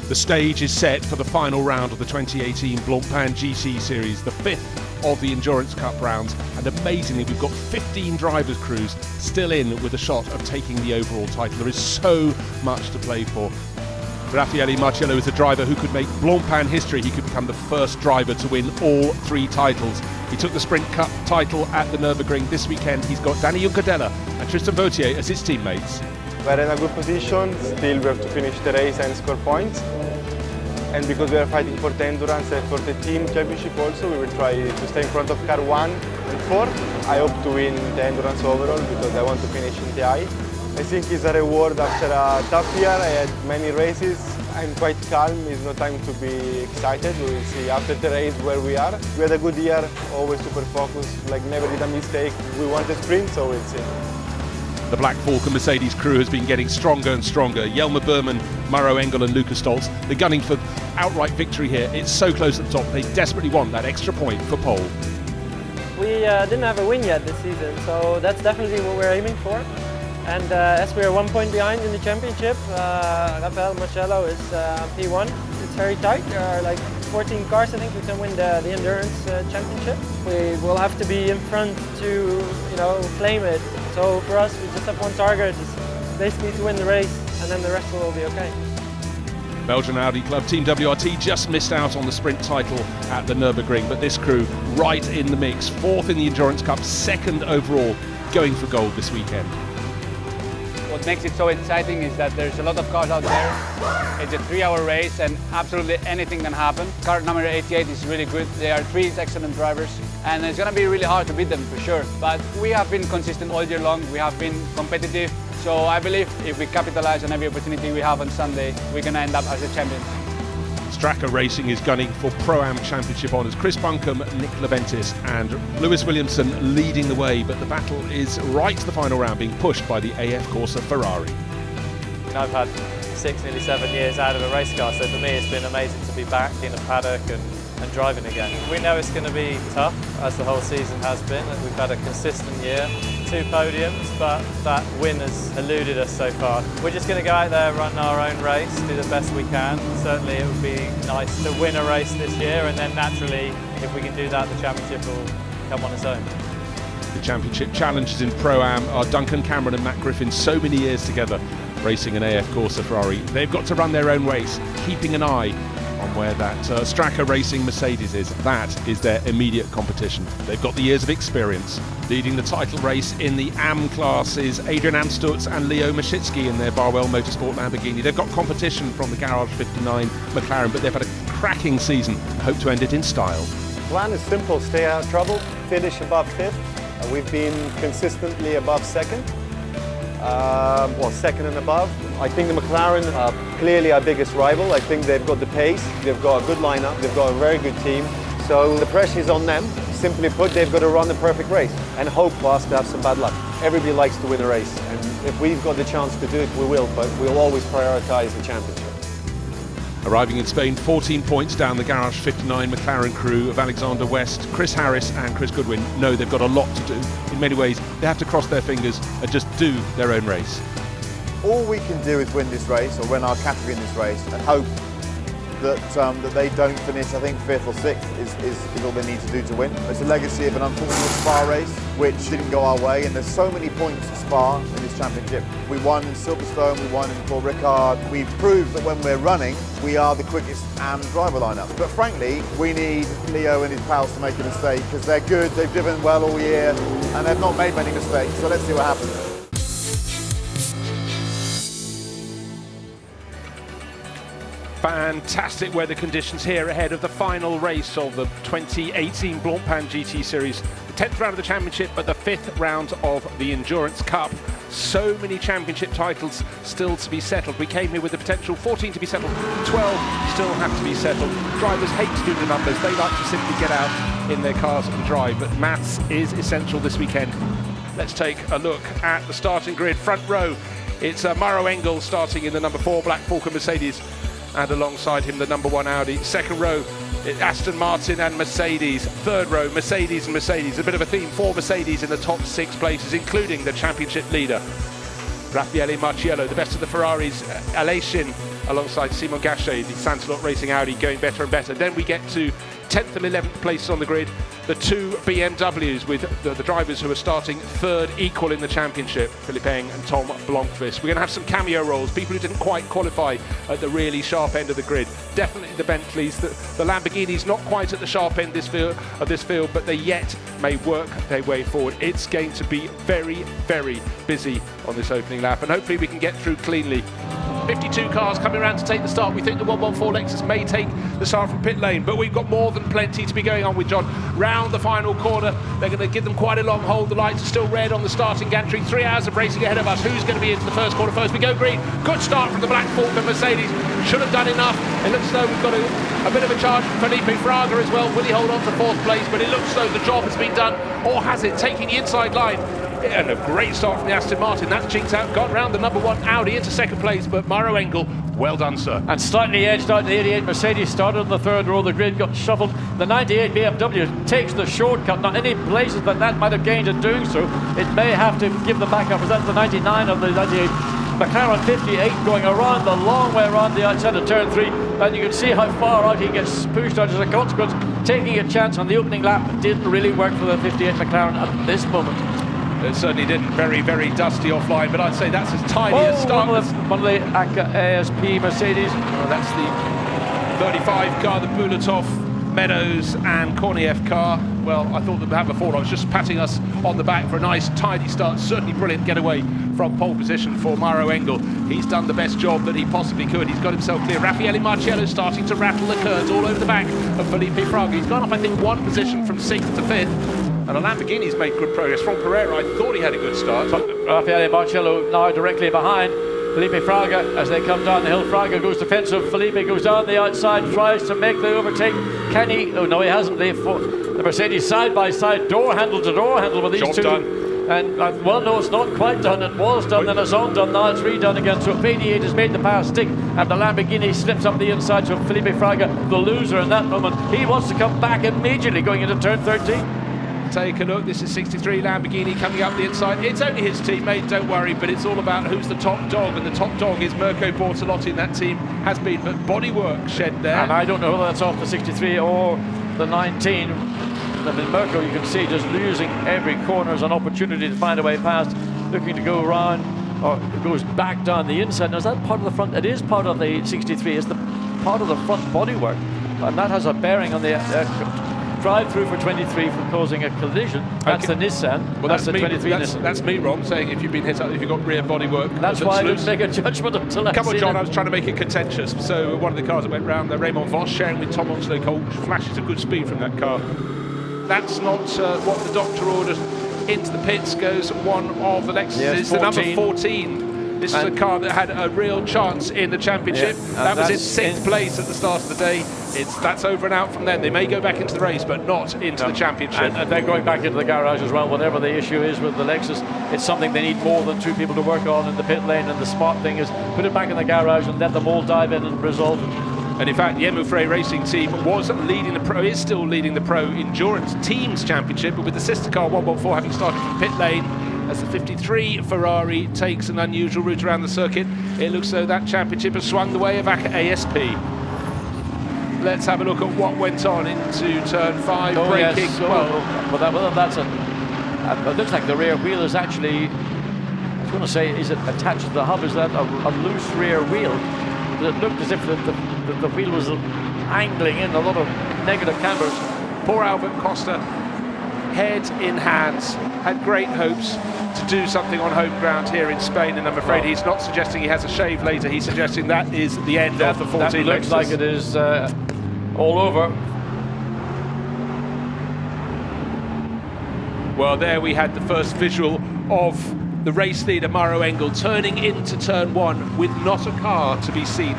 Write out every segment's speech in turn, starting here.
The stage is set for the final round of the 2018 Blancpain GT Series, the fifth of the Endurance Cup rounds, and amazingly we've got 15 drivers' crews still in with a shot of taking the overall title. There is so much to play for. Raffaele Marciello is a driver who could make Blancpain history. He could become the first driver to win all three titles. He took the Sprint Cup title at the Nürburgring this weekend. He's got Danny Juncadella and Tristan Vautier as his teammates. We're in a good position, still we have to finish the race and score points. And because we are fighting for the endurance and for the team championship also, we will try to stay in front of car 1 and 4. I hope to win the endurance overall because I want to finish in the eye. I think it's a reward after a tough year. I had many races. I'm quite calm, it's no time to be excited. We will see after the race where we are. We had a good year, always super focused, like never did a mistake. We won the sprint, so we'll see. The Black Falcon Mercedes crew has been getting stronger and stronger. Jelmer Berman, Maro Engel and Lucas Stoltz, they're gunning for outright victory here. It's so close at the top, they desperately want that extra point for pole. We didn't have a win yet this season, so that's definitely what we're aiming for. And as we are 1 point behind in the championship, Raffaele Marciello is P1. It's very tight, there are like 14 cars I think who can win the Endurance Championship. We will have to be in front to claim it. So for us, we just have one target, it's basically to win the race, and then the rest will all be okay. Belgian Audi Club Team WRT just missed out on the sprint title at the Nürburgring, but this crew right in the mix, fourth in the Endurance Cup, second overall, going for gold this weekend. What makes it so exciting is that there's a lot of cars out there. It's a 3-hour race and absolutely anything can happen. Car number 88 is really good. They are three excellent drivers and it's going to be really hard to beat them for sure. But we have been consistent all year long. We have been competitive. So I believe if we capitalize on every opportunity we have on Sunday, we're going to end up as the champions. Straka Racing is gunning for Pro-Am Championship honours. Chris Buncombe, Nick Leventis and Lewis Williamson leading the way, but the battle is right to the final round, being pushed by the AF Corsa Ferrari. I've had 6, nearly 7 years out of a race car, so for me it's been amazing to be back in a paddock and driving again. We know it's going to be tough, as the whole season has been. We've had a consistent year, 2 podiums, but that win has eluded us so far. We're just going to go out there, run our own race, do the best we can. Certainly it would be nice to win a race this year, and then naturally, if we can do that, the championship will come on its own. The championship challenges in Pro-Am are Duncan Cameron and Matt Griffin, so many years together racing an AF Corsa Ferrari. They've got to run their own race, keeping an eye on where that Straka Racing Mercedes is. That is their immediate competition. They've got the years of experience. Leading the title race in the AM class is Adrian Amstutz and Leo Mashitsky in their Barwell Motorsport Lamborghini. They've got competition from the Garage 59 McLaren, but they've had a cracking season and hope to end it in style. The plan is simple, stay out of trouble, finish above 5th. We've been consistently above 2nd. Second and above. I think the McLaren are clearly our biggest rival. I think they've got the pace, they've got a good lineup, they've got a very good team. So the pressure is on them. Simply put, they've got to run the perfect race and hope for us to have some bad luck. Everybody likes to win a race, and if we've got the chance to do it, we will, but we'll always prioritise the championship. Arriving in Spain 14 points down, the Garage 59 McLaren crew of Alexander West, Chris Harris and Chris Goodwin know they've got a lot to do. In many ways, they have to cross their fingers and just do their own race. All we can do is win this race, or win our category in this race, and hope that they don't finish, I think 5th or 6th is all they need to do to win. It's a legacy of an unfortunate Spa race, which didn't go our way, and there's so many points at Spa in this championship. We won in Silverstone, we won in Paul Ricard. We've proved that when we're running, we are the quickest AM driver lineup. But frankly, we need Leo and his pals to make a mistake, because they're good, they've driven well all year, and they've not made many mistakes, so let's see what happens. Fantastic weather conditions here ahead of the final race of the 2018 Blancpain GT Series. The 10th round of the championship, but the 5th round of the Endurance Cup. So many championship titles still to be settled. We came here with the potential 14 to be settled, 12 still have to be settled. Drivers hate to do the numbers, they like to simply get out in their cars and drive, but maths is essential this weekend. Let's take a look at the starting grid. Front row, it's Maro Engel starting in the number 4 Black Falcon Mercedes, and alongside him the number 1 Audi. Second row, Aston Martin and Mercedes. Third row, Mercedes and Mercedes. A bit of a theme, 4 Mercedes in the top 6 places, including the championship leader, Raffaele Marciello. The best of the Ferraris, Aleshin alongside Simon Gachet, the Santalot Racing Audi, going better and better. Then we get to 10th and 11th places on the grid, the two BMWs with the drivers who are starting third equal in the championship, Blancpain and Tom Blomqvist. We're going to have some cameo roles, people who didn't quite qualify at the really sharp end of the grid. Definitely the Bentleys, the Lamborghinis not quite at the sharp end of this field, but they yet may work their way forward. It's going to be very, very busy on this opening lap, and hopefully we can get through cleanly. 52 cars coming around to take the start. We think the 114 Lexus may take the start from pit lane, but we've got more than plenty to be going on with, John. Round the final corner, they're going to give them quite a long hold. The lights are still red on the starting gantry. 3 hours of racing ahead of us. Who's going to be into the first corner first? We go green. Good start from the Black Faulkner Mercedes. Should have done enough. It looks as though we've got a bit of a charge from Felipe Fraga as well. Will he hold on to 4th place? But it looks as though the job has been done, or has it? Taking the inside line. And a great start from the Aston Martin. That's jinked out, got round the number 1 Audi into 2nd place, but Mauro Engel, well done, sir. And slightly edged out, the 88 Mercedes started on the 3rd row of the grid, got shuffled. The 98 BMW takes the shortcut. Now, any places that might have gained in doing so, it may have to give them back up. That's the 99 of the 98. McLaren 58 going around the long way around the outside of turn 3, and you can see how far out he gets pushed out as a consequence. Taking a chance on the opening lap didn't really work for the 58 McLaren at this moment. It certainly didn't. Very, very dusty offline, but I'd say that's as tidy as start. One of the ASP Mercedes. That's the 35 car, the Bulatov, Meadows and Korniev car. Well, I thought they'd have a fall. I was just patting us on the back for a nice, tidy start. Certainly brilliant getaway from pole position for Mauro Engel. He's done the best job that he possibly could. He's got himself clear. Raffaele Marciello starting to rattle the curves all over the back of Felipe Fraga. He's gone up, I think, 1 position from 6th to 5th. And a Lamborghini's made good progress. From Pereira, I thought he had a good start. Raffaele Marciello now directly behind Felipe Fraga as they come down the hill. Fraga goes defensive. Felipe goes down the outside, tries to make the overtake. Can he? Oh no, he hasn't. The Mercedes side by side, door handle to door handle with these Job two. Done. And well, no, it's not quite done. It was done, then it's undone. Now it's redone again. So 88 has made the pass stick, and the Lamborghini slips up the inside. So Felipe Fraga, the loser in that moment, he wants to come back immediately going into turn 13. Take a look, this is 63 Lamborghini coming up the inside. It's only his teammate, don't worry, but it's all about who's the top dog, and the top dog is Mirko Bortolotti, and that team has been but bodywork shed there. And I don't know whether that's off the 63 or the 19. I mean, Mirko, you can see just losing every corner as an opportunity to find a way past, looking to go around, or it goes back down the inside. Now, is that part of the front? It is part of the 63, it's the part of the front bodywork, and that has a bearing on the drive-through for 23 for causing a collision. That's the Nissan. Well, that's the me, 23 Nissan. That's me, Ron, saying if you've been hit up, if you've got rear bodywork. That's why I didn't make a judgment until I Come on, John, it. I was trying to make it contentious. So one of the cars that went round, the Raymond Vos, sharing with Tom Onslow Cole, flashes of good speed from that car. That's not what the doctor ordered. Into the pits goes one of the Lexuses. Yes, it's the number 14. This is a car that had a real chance in the championship. Yeah, that was in 6th place at the start of the day. That's over and out from then. They may go back into the race, but not into the championship. And they're going back into the garage as well. Whatever the issue is with the Lexus, it's something they need more than 2 people to work on in the pit lane. And the smart thing is put it back in the garage and let them all dive in and resolve it. And in fact, the Emufrey Racing team is still leading the Pro Endurance Teams Championship, but with the sister car 114 having started from pit lane, as the 53 Ferrari takes an unusual route around the circuit, it looks as though that championship has swung the way of ASP. Let's have a look at what went on into turn 5, braking. Yes. That's it looks like the rear wheel is actually, I was going to say, is it attached to the hub? Is that a loose rear wheel? It looked as if the wheel was angling in, a lot of negative cambers. Poor Albert Costa, head in hands, had great hopes to do something on home ground here in Spain, and I'm afraid he's not suggesting he has a shave later. He's suggesting that is the end of the 14 That looks Lexus. like it is all over. Well, there we had the first visual of the race leader, Mauro Engel, turning into turn 1 with not a car to be seen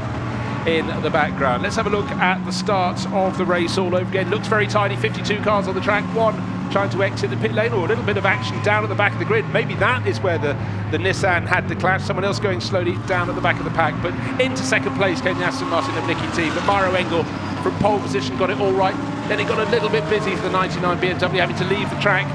in the background. Let's have a look at the start of the race all over again. Looks very tidy, 52 cars on the track, one trying to exit the pit lane, or a little bit of action down at the back of the grid. Maybe that is where the Nissan had the clash. Someone else going slowly down at the back of the pack, but into second place came the Aston Martin of Nicky team. But Mauro Engel from pole position got it all right. Then it got a little bit busy for the 99 BMW, having to leave the track.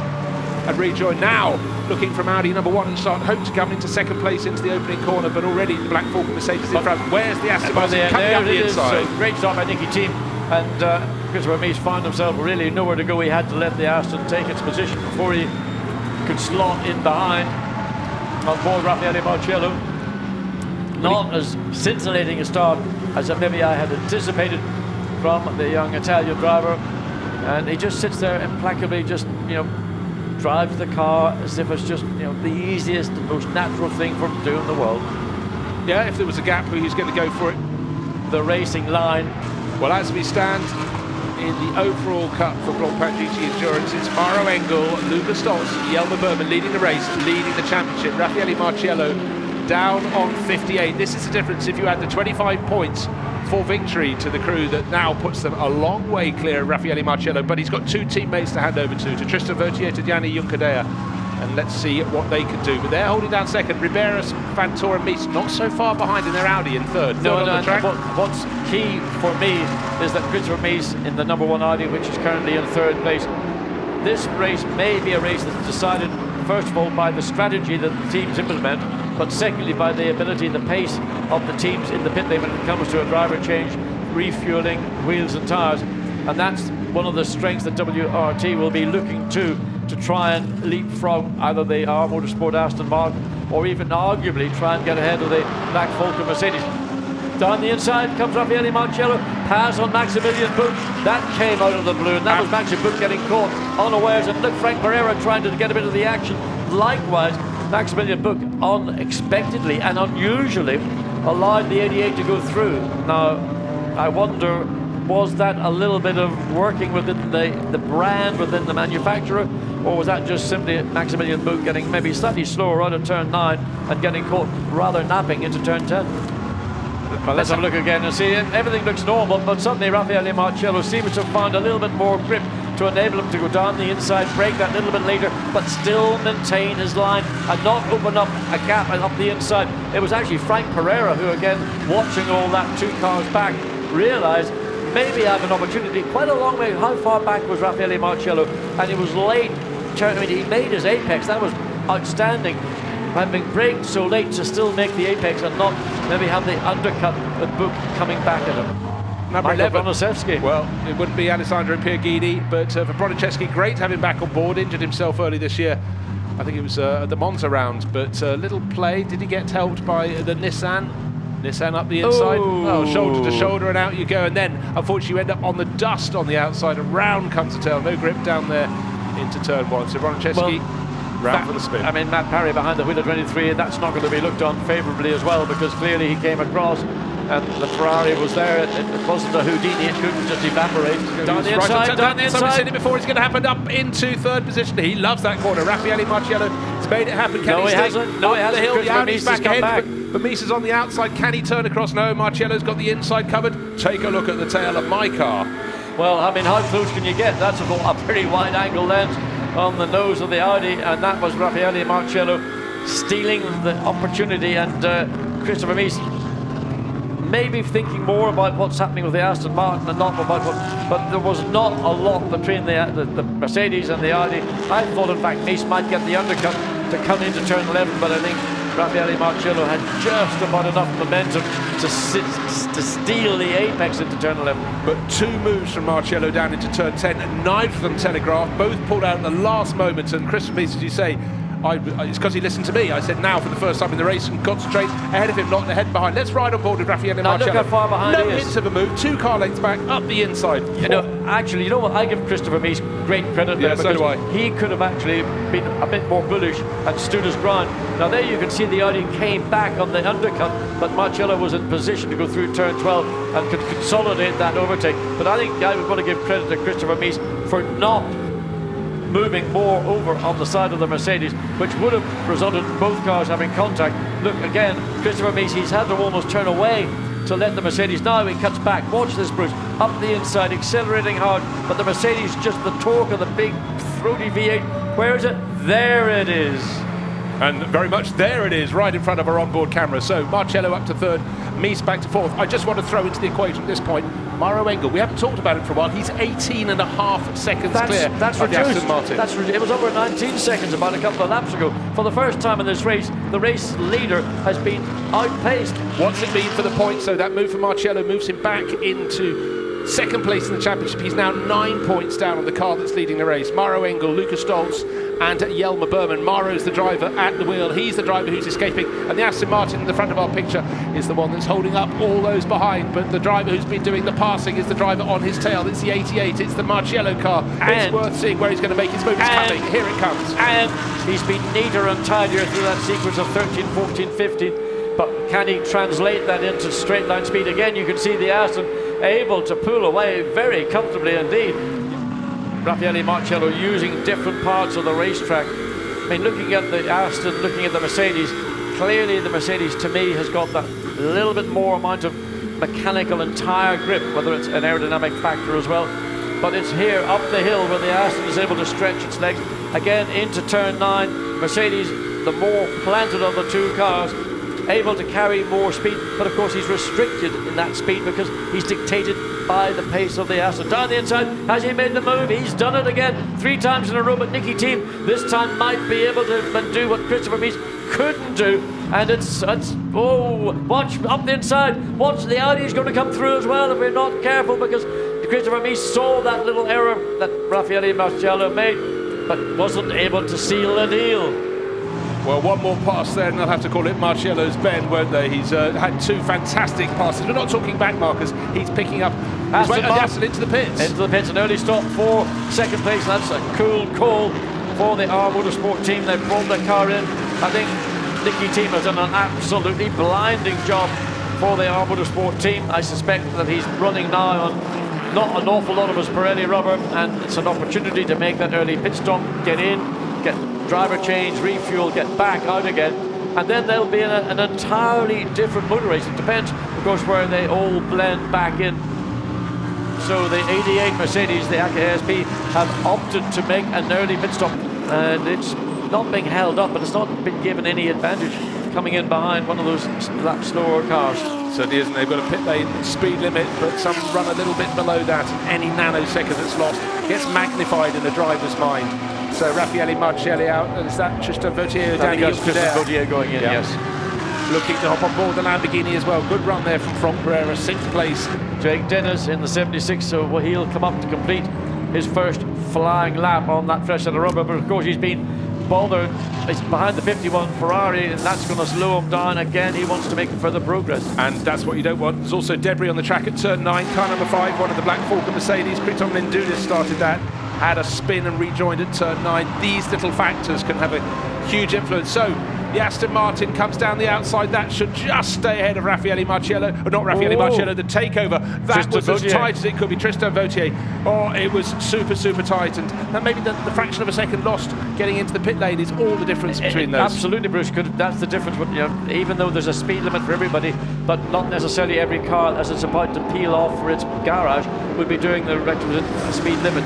and rejoin now. Looking from Audi number 1 and start hope to come into second place into the opening corner, but already the Black Falcon Mercedes in front. Where's the Aston Martin coming up the inside? So great start by Nicky Team, and Christopher Mies found himself really nowhere to go. He had to let the Aston take its position before he could slot in behind on board Raffaele Marcello. Not as scintillating a start as maybe I had anticipated from the young Italian driver, and he just sits there implacably, just drives the car as if it's just the easiest and most natural thing for him to do in the world. Yeah, if there was a gap, he's going to go for it. The racing line. Well, as we stand in the overall cup for Blancpain GT Endurance, it's Maro Engel, Luca Stolz, Jelmer Berman leading the race, leading the championship. Raffaele Marcello down on 58. This is the difference if you add the 25 points for victory to the crew that now puts them a long way clear of Raffaele Marcello, but he's got 2 teammates to hand over to Tristan Vautier, to Gianni Juncadella, and let's see what they can do. But they're holding down second. Riberas, Fantor and Mies not so far behind in their Audi in third. On the track. What's key for me is that Christopher Mies in the number 1 Audi, which is currently in third place. This race may be a race that's decided, first of all, by the strategy that the teams implement, but secondly by the ability, the pace of the teams in the pit lane when it comes to a driver change, refueling, wheels and tyres. And that's one of the strengths that WRT will be looking to try and leapfrog either the SRO Motorsport Aston Martin, or even arguably try and get ahead of the Black Falcon Mercedes. Down the inside comes Raffaele Marcello, pass on Maximilian Buch. That came out of the blue, and that was Maxi Buch getting caught unawares. And look, Frank Pereira trying to get a bit of the action. Likewise, Maximilian Buch unexpectedly and unusually allowed the 88 to go through. Now, I wonder, was that a little bit of working within the brand, within the manufacturer, or was that just simply Maximilian Buch getting maybe slightly slower out of turn 9 and getting caught rather napping into turn 10? Well, let's have a look again and see. Everything looks normal, but suddenly Raffaele Marcello seems to have found a little bit more grip to enable him to go down the inside, break that little bit later, but still maintain his line and not open up a gap and up the inside. It was actually Frank Pereira who, again, watching all that 2 cars back, realised maybe I have an opportunity. Quite a long way. How far back was Raffaele Marcello? And he was late. I mean, he made his apex. That was outstanding. Having braked so late to still make the apex and not maybe have the undercut with Buch coming back at him. Number 11. Broniszewski. Well, it wouldn't be Alessandro Pierguidi, but for Broniszewski, great to have him back on board. Injured himself early this year. I think it was the Monza round, but little play. Did he get helped by the Nissan? Nissan up the inside. Oh, shoulder to shoulder, and out you go. And then, unfortunately, you end up on the dust on the outside, and round comes the tail. No grip down there into turn 1. So Broniszewski round for the spin. I mean, Matt Parry behind the wheel at 23, that's not going to be looked on favourably as well, because clearly he came across and the Ferrari was there. It wasn't a Houdini, it couldn't just evaporate. Down the inside, down the inside. We've seen it before. It's going to happen up into third position. He loves that corner. Raffaele Marcello has made it happen. Can he hasn't. No, he hasn't. The hill, the Audi's back ahead. But Mies is on the outside. Can he turn across? No, Marcello's got the inside covered. Take a look at the tail of my car. Well, I mean, how close can you get? That's a pretty wide angle lens on the nose of the Audi, and that was Raffaele Marcello stealing the opportunity, and Christopher Mies maybe thinking more about what's happening with the Aston Martin and not about what, but there was not a lot between the Mercedes and the Audi. I thought, in fact, Mies might get the undercut to come into turn 11, but I think Raffaele Marcello had just about enough momentum to steal the apex into turn 11. But 2 moves from Marcello down into turn 10, and neither of them telegraphed, both pulled out at the last moment, and Christopher Mies, as you say, it's because he listened to me. I said now for the first time in the race and concentrate ahead of him, not the head behind. Let's ride on board with Raffaele Marcello. Look how far behind no he is. hint of a move, 2 car lengths back, up the inside. You know, actually, you know what? I give Christopher Mies great credit there, so because do I. he could have actually been a bit more bullish and stood his ground. Now there you can see the Audi came back on the undercut, but Marcello was in position to go through turn 12 and could consolidate that overtake. But I think I would want to give credit to Christopher Mies for not moving more over on the side of the Mercedes, which would have resulted in both cars having contact. Look, again, Christopher Mies, he's had to almost turn away to let the Mercedes. Now he cuts back. Watch this, Bruce. Up the inside, accelerating hard, but the Mercedes, just the torque of the big throaty V8. Where is it? There it is. And very much there it is, right in front of our onboard camera. So Marcello up to third, Mies back to fourth. I just want to throw into the equation at this point, Maro Engel, we haven't talked about it for a while. He's 18.5 seconds clear that's of the Aston Martin. It was over 19 seconds about a couple of laps ago. For the first time in this race, the race leader has been outpaced. What's it mean for the points? So that move for Marcello moves him back into second place in the championship. He's now 9 points down on the car that's leading the race. Maro Engel, Lucas Stoltz and Jelmer Berman. Maro's the driver at the wheel. He's the driver who's escaping. And the Aston Martin in the front of our picture is the one that's holding up all those behind. But the driver who's been doing the passing is the driver on his tail. It's the 88. It's the Marcello car. It's worth seeing where he's going to make his move. It's coming. Here it comes. And he's been neater and tidier through that sequence of 13, 14, 15. But can he translate that into straight line speed? Again, you can see the Aston able to pull away very comfortably indeed. Raffaele Marcello using different parts of the racetrack. I mean, looking at the Aston, looking at the Mercedes, clearly the Mercedes to me has got that little bit more amount of mechanical and tyre grip, whether it's an aerodynamic factor as well. But it's here up the hill where the Aston is able to stretch its legs. Again into turn 9, Mercedes, the more planted of the two cars, able to carry more speed, but of course he's restricted in that speed because he's dictated by the pace of the Aston. Down the inside, has he made the move? He's done it again, 3 times in a row, but Nicky Team this time might be able to do what Christopher Mies couldn't do, and it's oh, watch up the inside, watch the Audi is going to come through as well if we're not careful, because Christopher Mies saw that little error that Raffaele Marcello made, but wasn't able to seal the deal. Well, one more pass there, and they'll have to call it Marcello's bend, won't they? He's had 2 fantastic passes. We're not talking back markers. He's picking up his way Aston into the pits. Into the pits, an early stop for second place. That's a cool call for the SRO Motorsport team. They've brought the car in. I think Nicky Team has done an absolutely blinding job for the SRO Motorsport team. I suspect that he's running now on not an awful lot of his Pirelli rubber, and it's an opportunity to make that early pit stop, get in, get driver change, refuel, get back out again, and then they'll be in an entirely different motor race. It depends, of course, where they all blend back in. So the 88 Mercedes, the AKSP, have opted to make an early pit stop, and it's not being held up, but it's not been given any advantage coming in behind one of those lap slower cars. Certainly isn't. They've got a pit lane speed limit, but some run a little bit below that. Any nanosecond that's lost gets magnified in the driver's mind. So Raffaele Marcello out, and is that Tristan Vautier? Tristan Vautier going in, yes. Looking to hop on board the Lamborghini as well. Good run there from Franck Pereira, 6th place. Jake Dennis in the 76, so he'll come up to complete his first flying lap on that fresh set of rubber, but of course he's been bothered. He's behind the 51 Ferrari, and that's going to slow him down again. He wants to make further progress. And that's what you don't want. There's also debris on the track at turn 9. Car number 5, one of the Black Falcon Mercedes. Criton Lindulis started that, had a spin and rejoined at turn 9. These little factors can have a huge influence. So the Aston Martin comes down the outside. That should just stay ahead of Raffaele Marcello, or not Raffaele Marcello, the takeover. That was as tight as it could be. Tristan Vautier. Oh, it was super, super tight. And maybe the fraction of a second lost getting into the pit lane is all the difference between those. Absolutely, Bruce. That's the difference. But, you know, even though there's a speed limit for everybody, but not necessarily every car, as it's about to peel off for its garage, would be doing the requisite speed limit.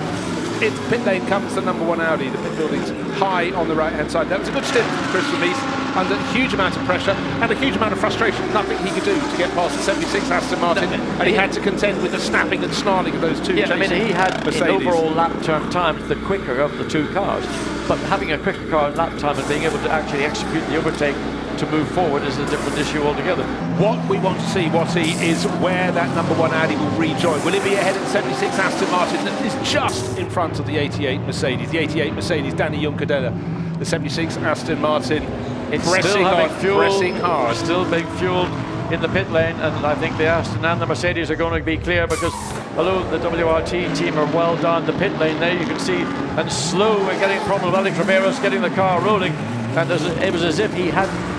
Into pit lane comes the number 1 Audi. The pit building's high on the right-hand side. That was a good stint for Christopher Mies, under a huge amount of pressure and a huge amount of frustration. Nothing he could do to get past the 76 Aston Martin, and he had to contend with the snapping and snarling of those two. Yeah, I mean, he had Mercedes. in overall lap times the quicker of the 2 cars, but having a quicker car in lap time and being able to actually execute the overtake to move forward is a different issue altogether. What we want to see, Watty, is where that number 1 Audi will rejoin. Will it be ahead of the 76 Aston Martin that is just in front of the 88 Mercedes? The 88 Mercedes, Danny Juncadella. The 76 Aston Martin, it's pressing still having on, fuel, pressing hard. Still being fueled in the pit lane, and I think the Aston and the Mercedes are going to be clear, because although the WRT team are well down the pit lane there, you can see, and slow, we're getting a problem with Alex Riberos getting the car rolling, and it was as if he hadn't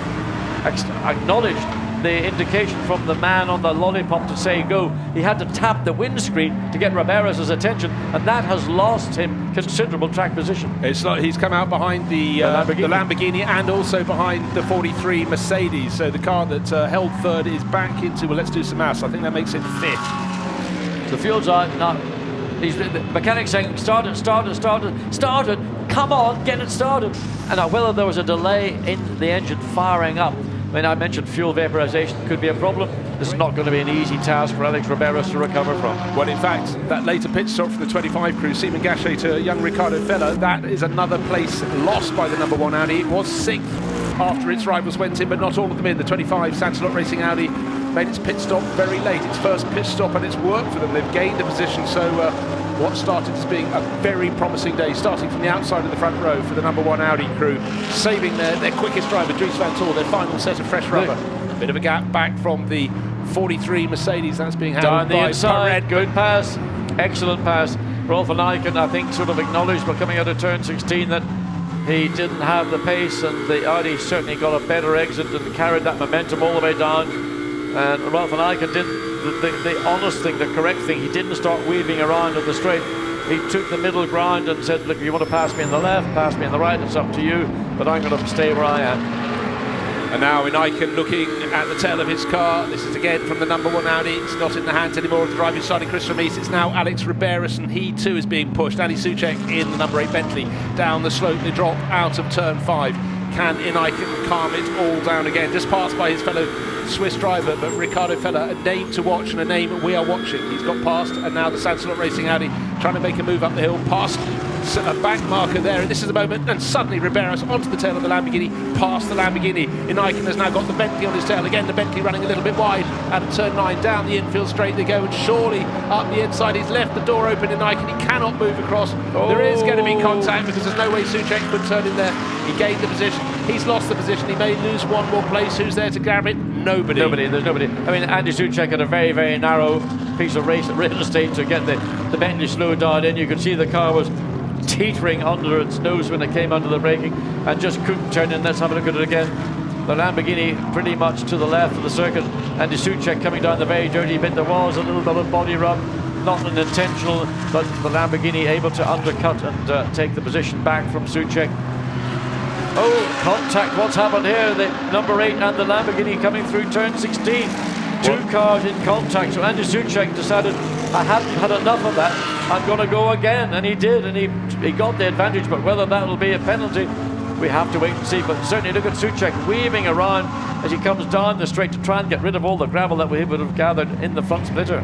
acknowledged the indication from the man on the lollipop to say go. He had to tap the windscreen to get Riberos' attention, and that has lost him considerable track position. It's like he's come out behind the Lamborghini and also behind the 43 Mercedes. So the car that held third is back into, well, let's do some maths. I think that makes it 5th. The fuel's out now. The mechanics saying started. come on, get it started. And now whether there was a delay in the engine firing up, I mean, I mentioned fuel vaporization could be a problem. This is not going to be an easy task for Alex Riberas to recover from. Well, in fact, that later pit stop from the 25 crew, Simon Gachet to young Ricardo Fella, that is another place lost by the number 1 Audi. It was 6th after its rivals went in, but not all of them in. The 25 Sansalot Racing Audi made its pit stop very late, its first pit stop, and it's worked for them. They've gained a position, so what started as being a very promising day, starting from the outside of the front row for the number 1 Audi crew, saving their quickest driver, Dries Van Tor, their final set of fresh rubber. A bit of a gap back from the 43 Mercedes, that's being handled down the by inside, Pared. good pass, excellent pass. Rolf van Eycken, I think, sort of acknowledged by coming out of turn 16 that he didn't have the pace, and the Audi certainly got a better exit and carried that momentum all the way down. And Rolf van Eycken did the honest thing, the correct thing. He didn't start weaving around on the straight. He took the middle ground and said, look, if you want to pass me in the left, pass me in the right, it's up to you, but I'm going to stay where I am. And now in Eycken looking at the tail of his car. This is again from the number 1 Audi. It's not in the hands anymore of the driver starting Chris Ramis. It's now Alex Riberas, and he too is being pushed. Andy Soucek in the number 8 Bentley down the slope. They drop out of turn 5. Can in Eycken calm it all down again? Just passed by his fellow Swiss driver, but Ricardo Fella, a name to watch and a name we are watching. He's got past, and now the Sansalot Racing Audi trying to make a move up the hill, past a back marker there, and this is the moment, and suddenly Riberas onto the tail of the Lamborghini, past the Lamborghini. In Eycken has now got the Bentley on his tail, again the Bentley running a little bit wide, out of turn 9, down the infield straight they go, and surely up the inside, he's left the door open in Eycken, he cannot move across. There is going to be contact, because there's no way Soucek could turn in there. He gained the position, he's lost the position, he may lose one more place. Who's there to grab it? Nobody. There's nobody. I mean, Andy Soucek had a very, very narrow piece of real estate to get the Bentley slowed down in. You could see the car was teetering under its nose when it came under the braking and just couldn't turn in. Let's have a look at it again. The Lamborghini pretty much to the left of the circuit. Andy Soucek coming down the very dirty bit. There was a little bit of body rub, not an intentional, but the Lamborghini able to undercut and take the position back from Soucek. Oh, contact, what's happened here? The number 8 and the Lamborghini coming through turn 16. Two cars in contact, so Andy Soucek decided, I haven't had enough of that, I'm going to go again, and he did, and he got the advantage, but whether that will be a penalty, we have to wait and see. But certainly look at Soucek weaving around as he comes down the straight to try and get rid of all the gravel that we would have gathered in the front splitter.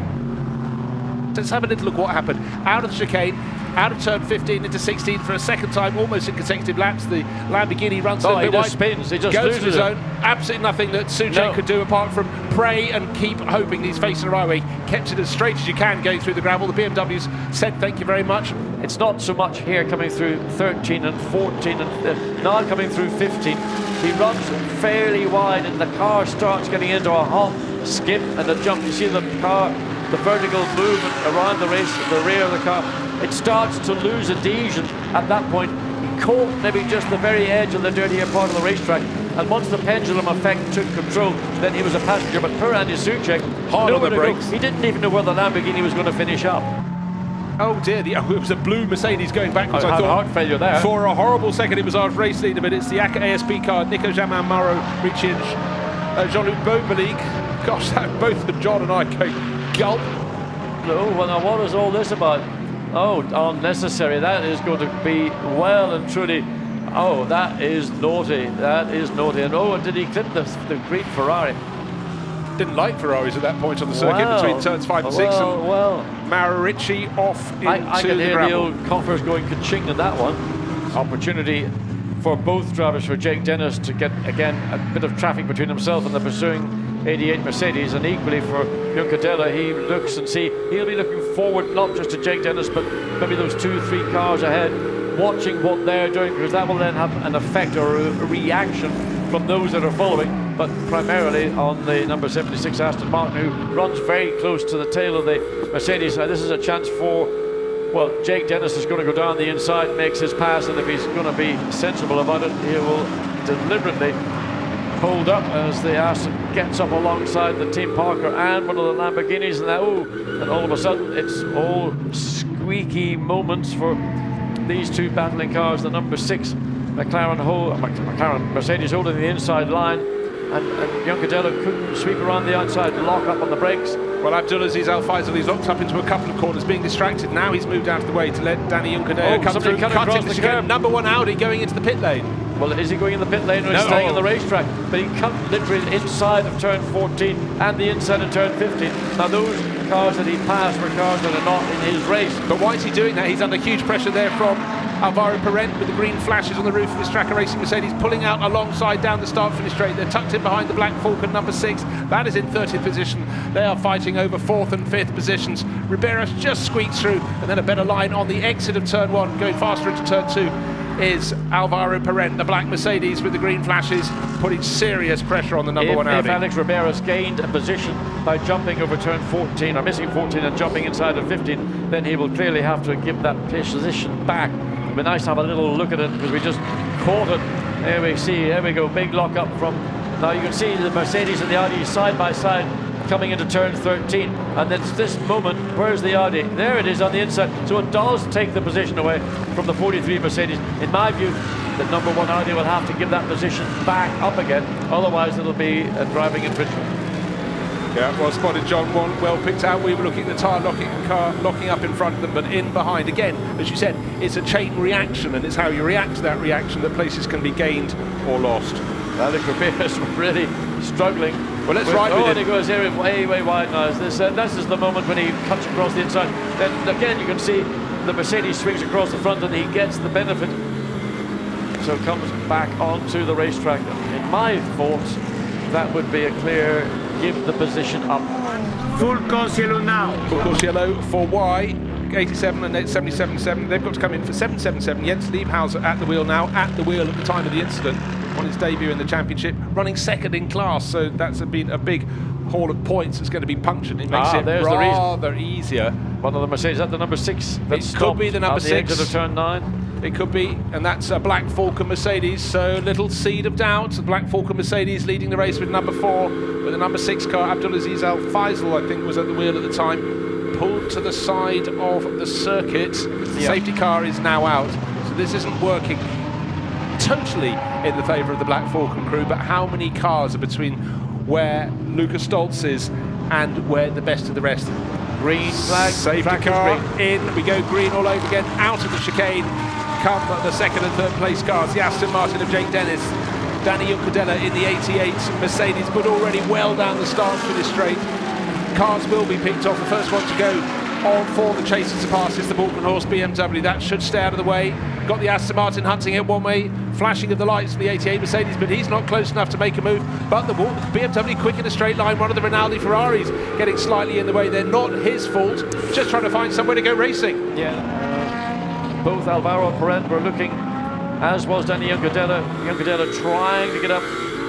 Let's have a little look what happened. Out of the chicane, out of turn 15 into 16 for a second time, almost in consecutive laps. The Lamborghini runs a little bit wide, spins, he just goes to the loses zone. Absolutely nothing that Soucek could do apart from pray and keep hoping he's facing the right way. Kept it as straight as you can going through the gravel. The BMWs said thank you very much. It's not so much here coming through 13 and 14 and now coming through 15. He runs fairly wide and the car starts getting into a hop, skip and a jump. You see the car, the vertical movement around the race, the rear of the car. It starts to lose adhesion at that point. He caught maybe just the very edge of the dirtier part of the racetrack, and once the pendulum effect took control, then he was a passenger. But poor Andy Soucek, hard on the brakes. He didn't even know where the Lamborghini was going to finish up. Oh dear, it was a blue Mercedes going backwards. I thought heart failure there. For a horrible second, it was our race leader, but it's the ACA ASP car, Nico Jamin Mauro, Richard, Jean-Luc Beaubelique. Gosh, both John and I going gulp. No, well now what is all this about? Oh, unnecessary. That is going to be well and truly. Oh, that is naughty. That is naughty. And oh, did he clip the green Ferrari? Didn't like Ferraris at that point on the circuit between turns 5 and 6. And Mauro Ricci off into I can hear gravel. the old coffers going ka-ching in that one. Opportunity for both drivers, for Jake Dennis to get again a bit of traffic between himself and the pursuing 88 Mercedes, and equally for Juncadella. He looks and see, he'll be looking forward not just to Jake Dennis, but maybe those 2-3 cars ahead, watching what they're doing, because that will then have an effect or a reaction from those that are following, but primarily on the number 76 Aston Martin, who runs very close to the tail of the Mercedes. Now this is a chance for, well, Jake Dennis is going to go down the inside, makes his pass, and if he's going to be sensible about it, he will deliberately hold up as the Aston gets up alongside the Team Parker and one of the Lamborghinis, and all of a sudden it's all squeaky moments for these two battling cars. The number 6 McLaren Mercedes holding the inside line, and Juncadello couldn't sweep around the outside, lock up on the brakes. Well, Abdulaziz Al Faisal, he's locked up into a couple of corners, being distracted. Now he's moved out of the way to let Danny Juncadello come through, cutting the chicane. Number 1 Audi going into the pit lane. Well, is he going in the pit lane or is he staying on the racetrack? But he cut literally inside of turn 14 and the inside of turn 15. Now those cars that he passed were cars that are not in his race. But why is he doing that? He's under huge pressure there from Alvaro Parent with the green flashes on the roof of his Tracker Racing Mercedes, pulling out alongside down the start-finish straight. They're tucked in behind the Black Falcon number 6. That is in 30th position. They are fighting over 4th and 5th positions. Riberas just squeaks through, and then a better line on the exit of turn 1, going faster into turn 2. Is Alvaro Parent, the black Mercedes with the green flashes, putting serious pressure on the number 1 Audi. If Alex Riberas gained a position by jumping over turn 14, or missing 14 and jumping inside of 15, then he will clearly have to give that position back. It'd be nice to have a little look at it, because we just caught it. There we go, big lock up from... Now you can see the Mercedes and the Audi side by side coming into turn 13, and it's this moment, where's the Audi? There it is on the inside, so it does take the position away from the 43 Mercedes. In my view, the number 1 Audi will have to give that position back up again, otherwise it'll be a driving infringement. Yeah, well spotted, John. Well picked out. We were looking at the tyre locking up in front of them, but in behind. Again, as you said, it's a chain reaction, and it's how you react to that reaction that places can be gained or lost. Alex Riberas really struggling. Well, let's ride with it. it. He goes here way wide now. This is the moment when he cuts across the inside. Then again, you can see the Mercedes swings across the front and he gets the benefit. So comes back onto the racetrack. In my thoughts, that would be a clear give the position up. Full course yellow now. Full course yellow for Y. 87 and 77.7. They've got to come in for 7.77. Jens Liebhauser at the wheel now, at the wheel at the time of the incident, on his debut in the championship, running second in class. So that's been a big haul of points that's going to be punctured. It makes it rather easier. One of the Mercedes at the number 6. It could be the number 6 exit of turn 9. It could be, and that's a Black Falcon Mercedes. So little seed of doubt. The Black Falcon Mercedes leading the race with number 4, with the number 6 car. Abdulaziz Al Faisal, I think, was at the wheel at the time. Pulled to the side of the circuit. The safety car is now out, so this isn't working totally in the favour of the Black Falcon crew. But how many cars are between where Lucas Stoltz is and where the best of the rest? Green flag, safety car in. We go green all over again. Out of the chicane come the second and third place cars. The Aston Martin of Jake Dennis, Danny Juncadello in the 88 Mercedes, but already well down the start for this straight. Cars will be picked off. The first one to go on for the chasers to pass is the Balkan Horse BMW. That should stay out of the way. Got the Aston Martin hunting it one way, flashing of the lights for the 88 Mercedes, but he's not close enough to make a move. But the BMW quick in a straight line. One of the Rinaldi Ferraris getting slightly in the way. They're not his fault, just trying to find somewhere to go racing. Yeah. Both Alvaro Parent were looking, as was Danny Juncadello. Juncadello trying to get up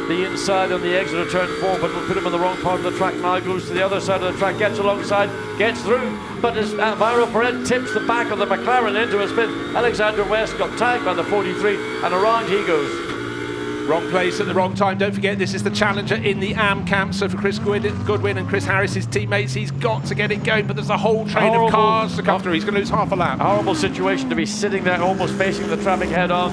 the inside on the exit of turn 4, but will put him on the wrong part of the track. Now goes to the other side of the track, gets alongside, gets through, but as Alvaro Parent tips the back of the McLaren into a spin, Alexander West got tagged by the 43, and around he goes. Wrong place at the wrong time. Don't forget, this is the challenger in the AM camp. So for Chris Goodwin and Chris Harris, his teammates, he's got to get it going. But there's a whole train of cars to come through. He's going to lose half a lap. Horrible situation to be sitting there almost facing the traffic head on.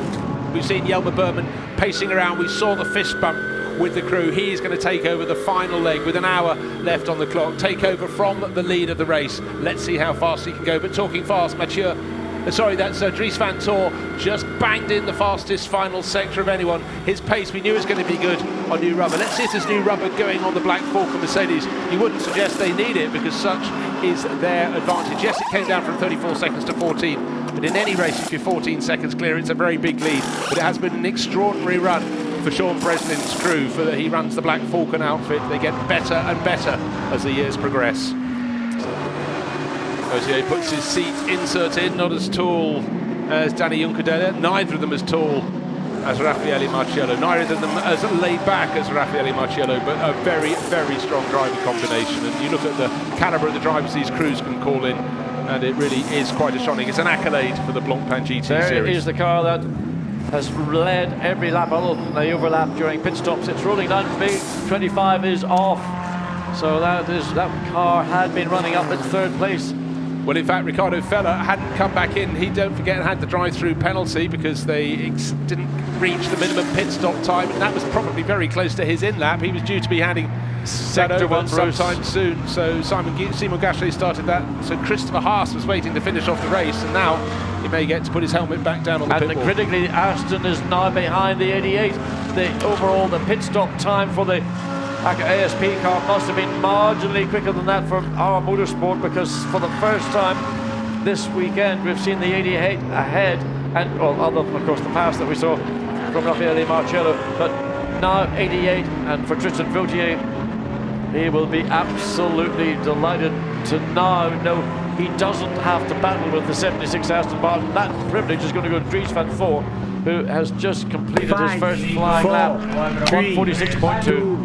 We've seen Jelmer Berman pacing around. We saw the fist bump with the crew. He is going to take over the final leg with an hour left on the clock. Take over from the lead of the race. Let's see how fast he can go. But talking fast, that's Dries van Tor just banged in the fastest final sector of anyone. His pace we knew was going to be good on new rubber. Let's see if there's new rubber going on the Black Falcon Mercedes. You wouldn't suggest they need it because such is their advantage. Yes, it came down from 34 seconds to 14. But in any race, if you're 14 seconds clear, it's a very big lead. But it has been an extraordinary run for Sean Breslin's crew. He runs the Black Falcon outfit. They get better and better as the years progress. Ogier puts his seat insert in, not as tall as Danny Juncadello, neither of them as tall as Raffaele Marciello, neither of them as laid back as Raffaele Marciello, but a very, very strong driving combination. And you look at the calibre of the drivers these crews can call in, and it really is quite astonishing. It's an accolade for the Blancpain GT Series. There is the car that has led every lap other than the overlap during pit stops. It's rolling down big, 25 is off. So that car had been running up in third place Well, in fact, Ricardo Feller hadn't come back in. He, don't forget, had the drive-through penalty because they didn't reach the minimum pit stop time, and that was probably very close to his in-lap. He was due to be handing that over sometime soon. So Simon Gasly started that. So Christopher Haas was waiting to finish off the race, and now he may get to put his helmet back down on the pit wall. And critically, Aston is now behind the 88. The pit stop time for the ASP car must have been marginally quicker than that for our Motorsport, because for the first time this weekend we've seen the 88 ahead, and well, other than of course the pass that we saw from Raffaele Marcello, but now 88, and for Tristan Vautier, he will be absolutely delighted to now know he doesn't have to battle with the 76 Aston Martin. That privilege is going to go to Dries van Voor, who has just completed his first flying lap, 146.2.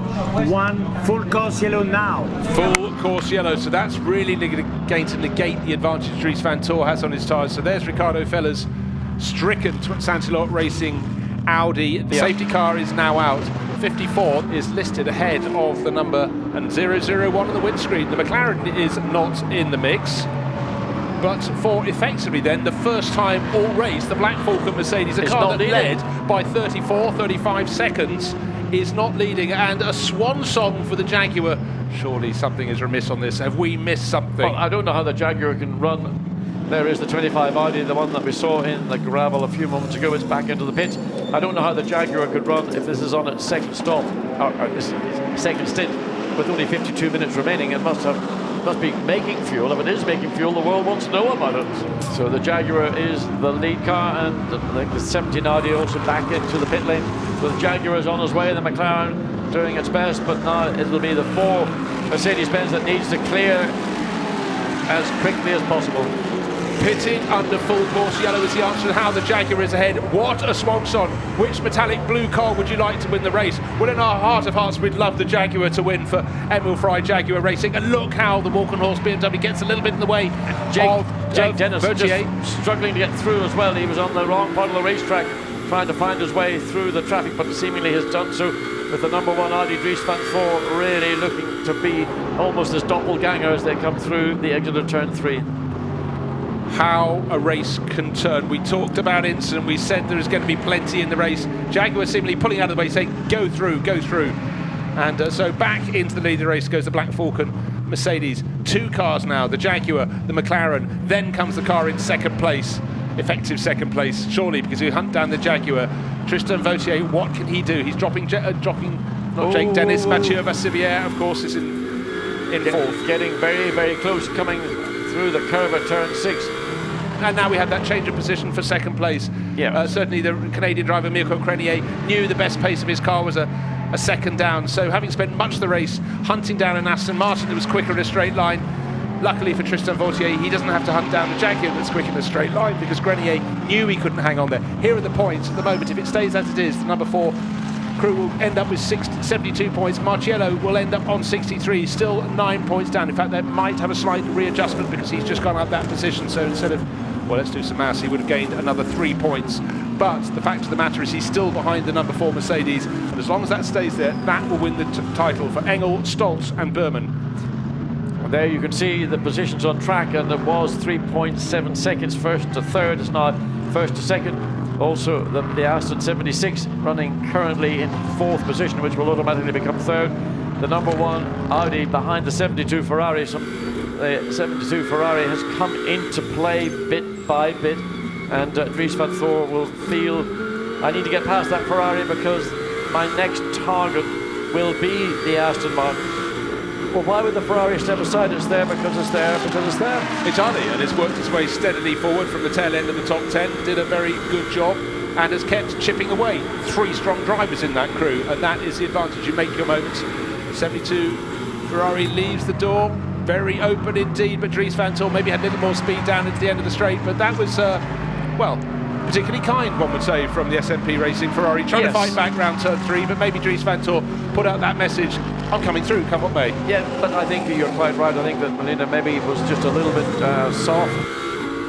1, full course yellow now. Full course yellow, so that's really going to negate the advantage Dries van Voor has on his tyres. So there's Ricardo Feller's stricken Santilot Racing Audi. The safety car is now out. 54 is listed ahead of the number and 001 on the windscreen. The McLaren is not in the mix. But for effectively then the first time all race, the Black Falcon Mercedes, a car that led by 35 seconds, is not leading, and a swan song for the Jaguar. Surely something is remiss on this. Have we missed something? Well, I don't know how the Jaguar can run. There is the 25 Audi, the one that we saw in the gravel a few moments ago. It's back into the pit. I don't know how the Jaguar could run if this is on its second stop, or this second stint, with only 52 minutes remaining. It must be making fuel. If it is making fuel, the world wants to know about it. So the Jaguar is the lead car, and I think the 17 Audi also back into the pit lane. So the Jaguar is on his way, the McLaren doing its best, but now it'll be the 4 Mercedes-Benz that needs to clear as quickly as possible. Pitting under full course yellow is the answer to how the Jaguar is ahead. What a swan song. Which metallic blue car would you like to win the race? Well, in our heart of hearts, we'd love the Jaguar to win for Emil Frey Jaguar Racing. And look how the walk and horse BMW gets a little bit in the way Jake Dennis just struggling to get through as well. He was on the wrong part of the racetrack trying to find his way through the traffic, but seemingly has done so, with the number 1 Audi Dries van Voor really looking to be almost as doppelganger as they come through the exit of turn 3. How a race can turn. We talked about incident, we said there is going to be plenty in the race. Jaguar seemingly pulling out of the way, saying go through. And so back into the lead of the race goes the Black Falcon Mercedes. 2 cars now, the Jaguar, the McLaren, then comes the car in second place, effective second place, surely, because he hunt down the Jaguar. Tristan Vautier, what can he do? He's dropping Jake Dennis. Mathieu Vassivière, of course, is in fourth. Getting very, very close, coming through the curve at turn 6. And now we have that change of position for second place. Yeah. Certainly the Canadian driver Mirko Crenier knew the best pace of his car was a second down. So having spent much of the race hunting down an Aston Martin that was quicker in a straight line, luckily for Tristan Vautier, he doesn't have to hunt down the Jaguar that's quick in a straight line, because Grenier knew he couldn't hang on there. Here are the points at the moment. If it stays as it is, the number 4 crew will end up with 72 points. Marcello will end up on 63, still 9 points down. In fact, they might have a slight readjustment because he's just gone up that position. So instead of, well, let's do some maths, he would have gained another 3 points. But the fact of the matter is he's still behind the number 4 Mercedes. And as long as that stays there, that will win the title for Engel, Stoltz and Berman. And there you can see the positions on track, and it was 3.7 seconds first to third. It's now first to second. Also, the Aston 76 running currently in 4th position, which will automatically become 3rd. The number 1 Audi behind the 72 Ferrari. The 72 Ferrari has come into play bit by bit, and Dries van Voor will feel, I need to get past that Ferrari because my next target will be the Aston Martin. Well, why would the Ferrari step aside? It's there because it's there, because it's there. It's Audi, and it's worked its way steadily forward from the tail end of the top 10, did a very good job, and has kept chipping away. 3 strong drivers in that crew, and that is the advantage. You make your moments. 72 Ferrari leaves the door, very open indeed, but Dries van Voor maybe had a little more speed down into the end of the straight, but that was, well, particularly kind, one would say, from the SMP Racing Ferrari, trying to fight back round turn 3, but maybe Dries van Voor put out that message, I'm coming through, come what may. Yeah, but I think you're quite right. I think that Melinda maybe was just a little bit soft.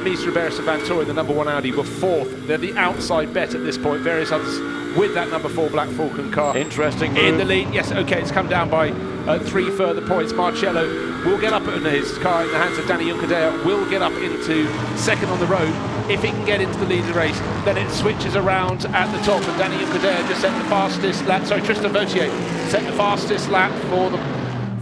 Mies, Roberts and Van Toor in the number 1 Audi were 4th. They're the outside bet at this point. Various others with that number 4 Black Falcon car. Interesting in move. the lead. Yes, okay, it's come down by at 3 further points. Marcello will get up in his car in the hands of Danny Juncadella, will get up into second on the road. If he can get into the lead of the race, then it switches around at the top, and Danny Juncadella just set the fastest lap. Sorry, Tristan Vautier set the fastest lap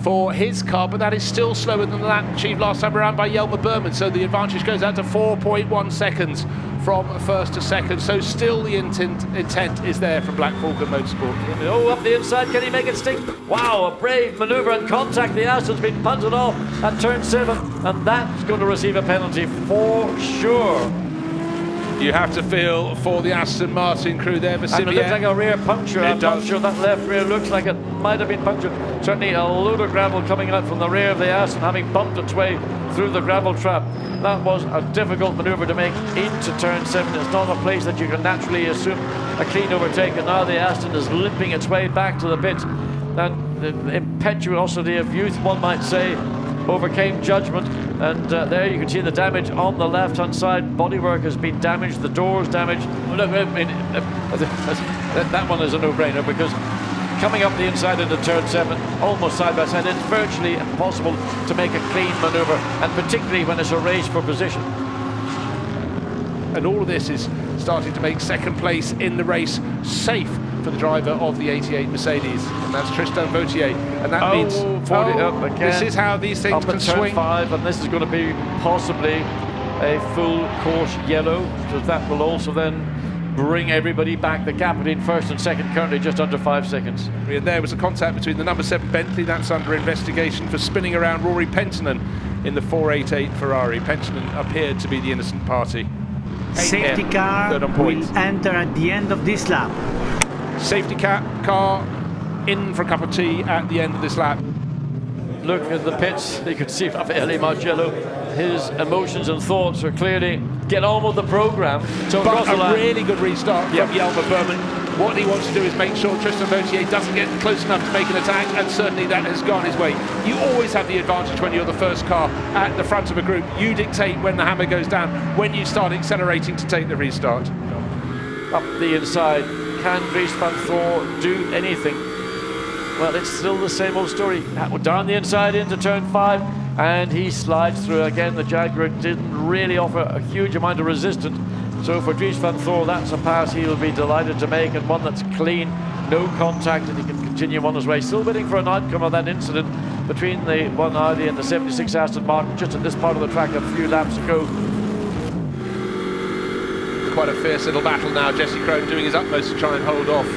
for his car, but that is still slower than the lap achieved last time around by Jelmer Berman, so the advantage goes out to 4.1 seconds from first to second. So still the intent is there from Black Falcon Motorsport. Oh, up the inside, can he make it stick? Wow, a brave manoeuvre and contact. The Aston's been punted off at turn 7, and that's going to receive a penalty for sure. You have to feel for the Aston Martin crew there. And it looks like a rear puncture. I'm not sure that left rear looks like it might have been punctured. Certainly a load of gravel coming out from the rear of the Aston, having bumped its way through the gravel trap. That was a difficult manoeuvre to make into turn 7. It's not a place that you can naturally assume a clean overtake, and now the Aston is limping its way back to the pit. And the impetuosity of youth, one might say, overcame judgment, and there you can see the damage on the left-hand side. Bodywork has been damaged, the doors damaged. Look, I mean, that one is a no-brainer, because coming up the inside into turn 7, almost side by side, it's virtually impossible to make a clean manoeuvre, and particularly when it's a race for position. And all of this is starting to make second place in the race safe for the driver of the 88 Mercedes, and that's Tristan Vautier, and that means 40 up again. This is how these things up can swing. 5, and this is going to be possibly a full course yellow, so that will also then bring everybody back. The gap between first and second currently just under 5 seconds. And there was a contact between the number 7 Bentley, that's under investigation for spinning around Rory Penttinen in the 488 Ferrari. Penttinen appeared to be the innocent party. Safety car will enter at the end of this lap. Safety car in for a cup of tea at the end of this lap. Look at the pits, you can see Raffaele Marcello. His emotions and thoughts are clearly get on with the program. So but a really good restart from Jelmer Berman. What he wants to do is make sure Tristan Vautier doesn't get close enough to make an attack, and certainly that has gone his way. You always have the advantage when you're the first car at the front of a group. You dictate when the hammer goes down, when you start accelerating to take the restart. Up the inside, can Dries van Thor do anything? Well, it's still the same old story. Down the inside into turn 5, and he slides through again. The Jaguar didn't really offer a huge amount of resistance. So for Dries van Thor, that's a pass he will be delighted to make, and one that's clean, no contact, and he can continue on his way. Still waiting for an outcome of that incident between the one Audi and the 76 Aston Martin just at this part of the track a few laps ago. Quite a fierce little battle now. Jesse Krohn doing his utmost to try and hold off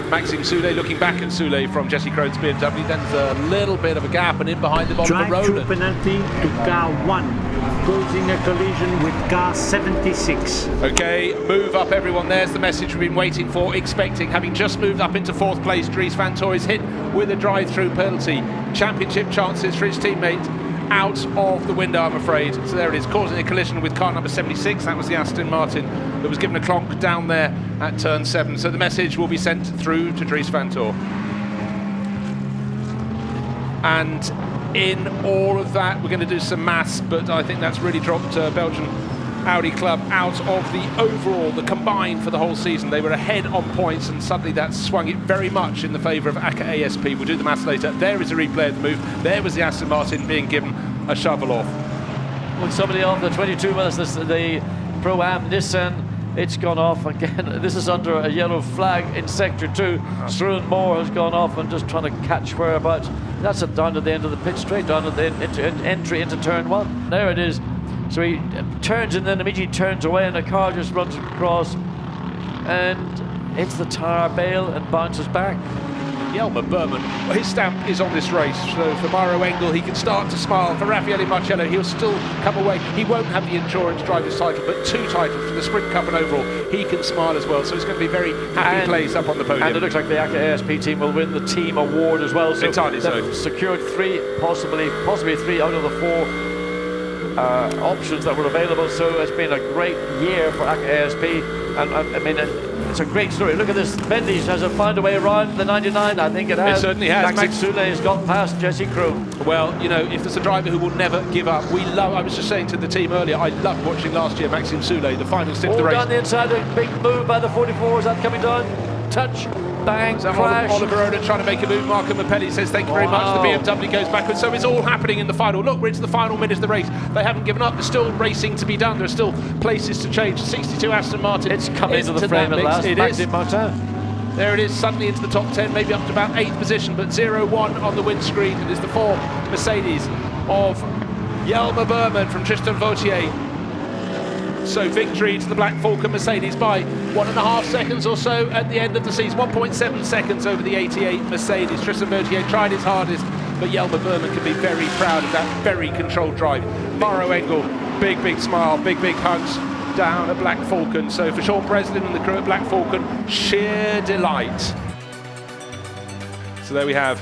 Maxime Soulet, looking back at Soulet from Jesse Krohn's BMW. Then there's a little bit of a gap, and in behind them on the road. Drive-through penalty to car 1, causing a collision with car 76. Okay, move up everyone. There's the message we've been waiting for, expecting. Having just moved up into 4th place, Dries van Thor is hit with a drive-through penalty. Championship chances for his teammate out of the window, I'm afraid. So there it is, causing a collision with car number 76. That was the Aston Martin that was given a clonk down there at turn 7. So the message will be sent through to Dries van Thor. And in all of that, we're going to do some maths, but I think that's really dropped Belgian Audi Club out of the overall, the combined for the whole season. They were ahead on points, and suddenly that swung it very much in the favour of ACA ASP. We'll do the maths later. There is a replay of the move. There was the Aston Martin being given a shovel off. With somebody on the 22 minutes, the Pro-Am Nissan, it's gone off again. This is under a yellow flag in Sector 2. Struan Moore has gone off and just trying to catch whereabouts. That's down to the end of the pit, straight down to the entry into turn 1. There it is. So he turns and then immediately turns away, and the car just runs across and hits the tyre bale and bounces back. Jelmer Berman, his stamp is on this race. So for Mauro Engel, he can start to smile. For Raffaele Marcello, he'll still come away. He won't have the endurance driver's title, but 2 titles for the Sprint Cup and overall. He can smile as well. So it's going to be a very happy place up on the podium. And it looks like the ACA ASP team will win the team award as well. So entirely so. Secured 3, possibly 3 out of the 4 options that were available. So it's been a great year for ACA ASP, and I mean it's a great story. Look at this. Bentley has found a way around the 99. I think it has. It certainly has. Maxime Soulet has got past Jesse Krohn. Well, you know, if there's a driver who will never give up, we love. I was just saying to the team earlier, I loved watching last year Maxime Soulet, the final stint of the race. Down the inside, a big move by the 44. Is that coming down? Touch. bang, So crash. Oliver Oda trying to make a move. Marco Mappelli says thank you very much. The BMW goes backwards. So it's all happening in the final. Look, we're into the final minute of the race. They haven't given up. There's still racing to be done. There are still places to change. 62 Aston Martin. It's come into the frame at last. Maxime Martin. There it is, suddenly into the top 10, maybe up to about 8th position, but 0-1 on the windscreen. It is the 4 Mercedes of Jelmer Berman from Tristan Vautier. So victory to the Black Falcon Mercedes by 1.5 seconds or so at the end of the season. 1.7 seconds over the 88 Mercedes. Tristan Vautier tried his hardest, but Jelmer Berman can be very proud of that very controlled drive. Maro Engel, big smile, big hugs down at Black Falcon. So for Sean Breslin and the crew at Black Falcon, sheer delight. So there we have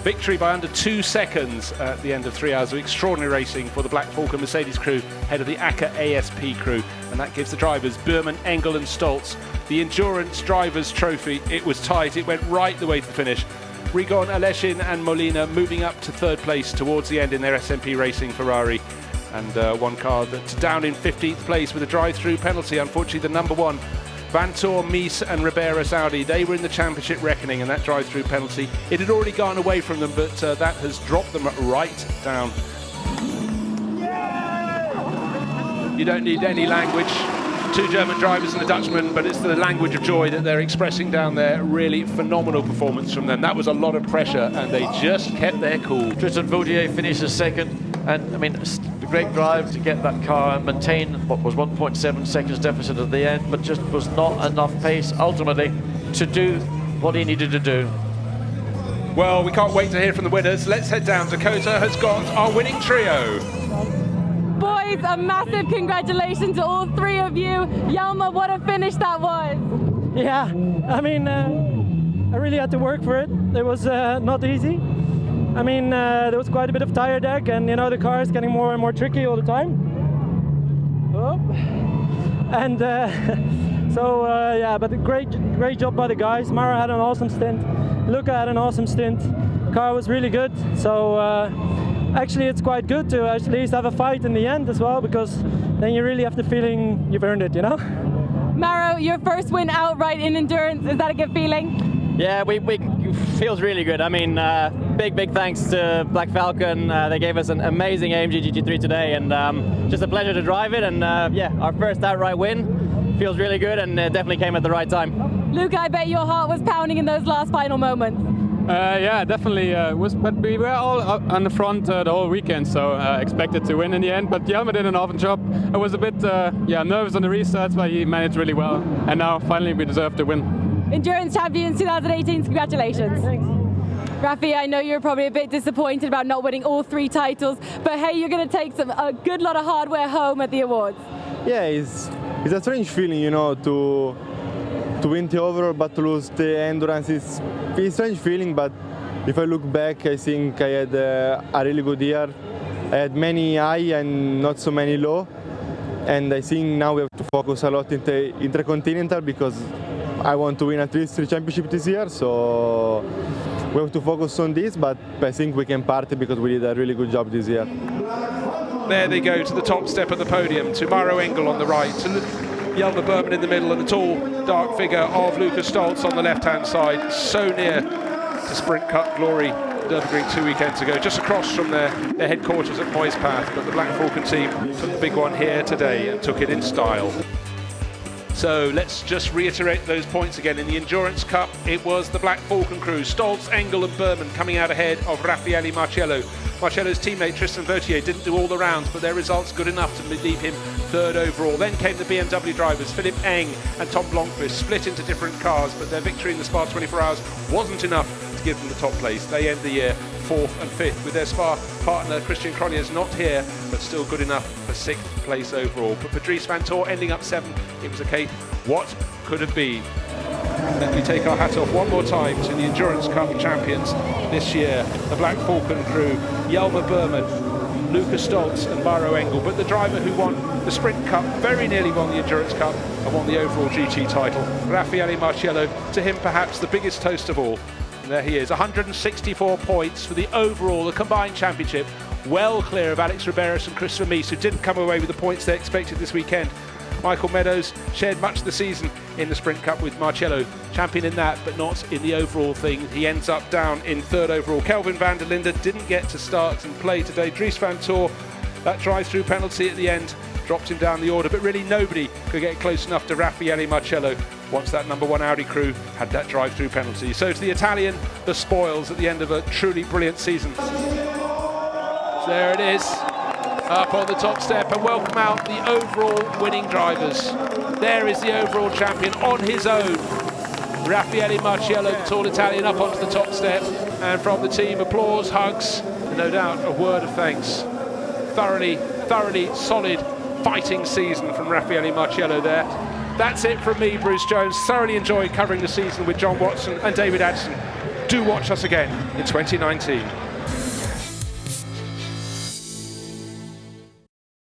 victory by under 2 seconds at the end of 3 hours of extraordinary racing for the Black Falcon Mercedes crew, head of the ACA ASP crew. And that gives the drivers Berman, Engel and Stoltz the Endurance Drivers' Trophy. It was tight, it went right the way to the finish. Rigon, Aleshin and Molina moving up to 3rd place towards the end in their SMP Racing Ferrari. And one car that's down in 15th place with a drive-through penalty. Unfortunately, the number 1, Vantor, Mies and Ribera Saudi, they were in the championship reckoning, and that drive-through penalty, it had already gone away from them, but that has dropped them right down. You don't need any language. 2 German drivers and a Dutchman, but it's the language of joy that they're expressing down there. Really phenomenal performance from them. That was a lot of pressure, and they just kept their cool. Tristan Vautier finishes 2nd, and I mean, a great drive to get that car and maintain what was 1.7 seconds deficit at the end, but just was not enough pace ultimately to do what he needed to do. Well, we can't wait to hear from the winners. Let's head down. Dakota has got our winning trio. Boys, a massive congratulations to all 3 of you. Jelmer, what a finish that was. Yeah, I mean, I really had to work for it. It was not easy. I mean, there was quite a bit of tire deck, and you know, the car is getting more and more tricky all the time. Oh. And so, yeah, but a great job by the guys. Mara had an awesome stint. Luca had an awesome stint. The car was really good. So, actually, it's quite good to at least have a fight in the end as well, because then you really have the feeling you've earned it, you know? Maro, your first win outright in endurance, is that a good feeling? Yeah, we feels really good. I mean, big thanks to Black Falcon. They gave us an amazing AMG GT3 today, and just a pleasure to drive it. And yeah, our first outright win feels really good, and it definitely came at the right time. Luke, I bet your heart was pounding in those last final moments. Yeah, definitely was, but we were all on the front the whole weekend, so expected to win in the end. But Jelmer did an awesome job. I was a bit nervous on the restarts, but he managed really well. And now finally we deserve to win. Endurance Champions 2018, congratulations. Thanks. Rafi, I know you're probably a bit disappointed about not winning all 3 titles, but hey, you're going to take a good lot of hardware home at the awards. Yeah, it's a strange feeling, you know, to win the overall but to lose the endurance. It's a strange feeling, but if I look back, I think I had a really good year. I had many high and not so many low, and I think now we have to focus a lot in the Intercontinental, because I want to win at least 3 championships this year, so we have to focus on this, but I think we can party because we did a really good job this year. There they go to the top step of the podium, to Maro Engel on the right, to Jelmer Berman in the middle, and the tall, dark figure of Lucas Stoltz on the left-hand side. So near to Sprint Cup glory, Nürburgring 2 weekends ago, just across from their headquarters at Moispath. But the Black Falcon team took the big one here today and took it in style. So let's just reiterate those points again. In the Endurance Cup, it was the Black Falcon crew, Stoltz, Engel and Berman coming out ahead of Raffaele Marcello. Marcello's teammate Tristan Vautier didn't do all the rounds, but their results good enough to leave him 3rd overall. Then came the BMW drivers, Philippe Eng and Tom Blomqvist, split into different cars, but their victory in the Spa 24 Hours wasn't enough to give them the top place. They end the year 4th and 5th, with their Spa partner Christian Cronjes not here, but still good enough for 6th place overall. But Patrice Vantor ending up 7th. It was a case, what could have been? Let me take our hat off one more time to the Endurance Cup champions this year, the Black Falcon crew, Jelmer Berman, Lucas Stoltz and Maro Engel, but the driver who won the Sprint Cup very nearly won the Endurance Cup and won the overall GT title, Raffaele Marcello. To him perhaps the biggest toast of all. And there he is, 164 points for the overall, the combined championship, well clear of Alex Riberas and Christopher Mies, who didn't come away with the points they expected this weekend. Michael Meadows shared much of the season in the Sprint Cup with Marcello, champion in that, but not in the overall thing. He ends up down in 3rd overall. Kelvin van der Linde didn't get to start and play today. Dries van Tor, that drive-through penalty at the end dropped him down the order, but really nobody could get close enough to Raffaele Marcello once that number 1 Audi crew had that drive-through penalty. So to the Italian, the spoils at the end of a truly brilliant season. So there it is, up on the top step, and welcome out the overall winning drivers. There is the overall champion on his own. Raffaele Marcello, the tall Italian, up onto the top step. And from the team, applause, hugs, and no doubt a word of thanks. Thoroughly solid fighting season from Raffaele Marcello there. That's it from me, Bruce Jones. Thoroughly enjoyed covering the season with John Watson and David Addison. Do watch us again in 2019.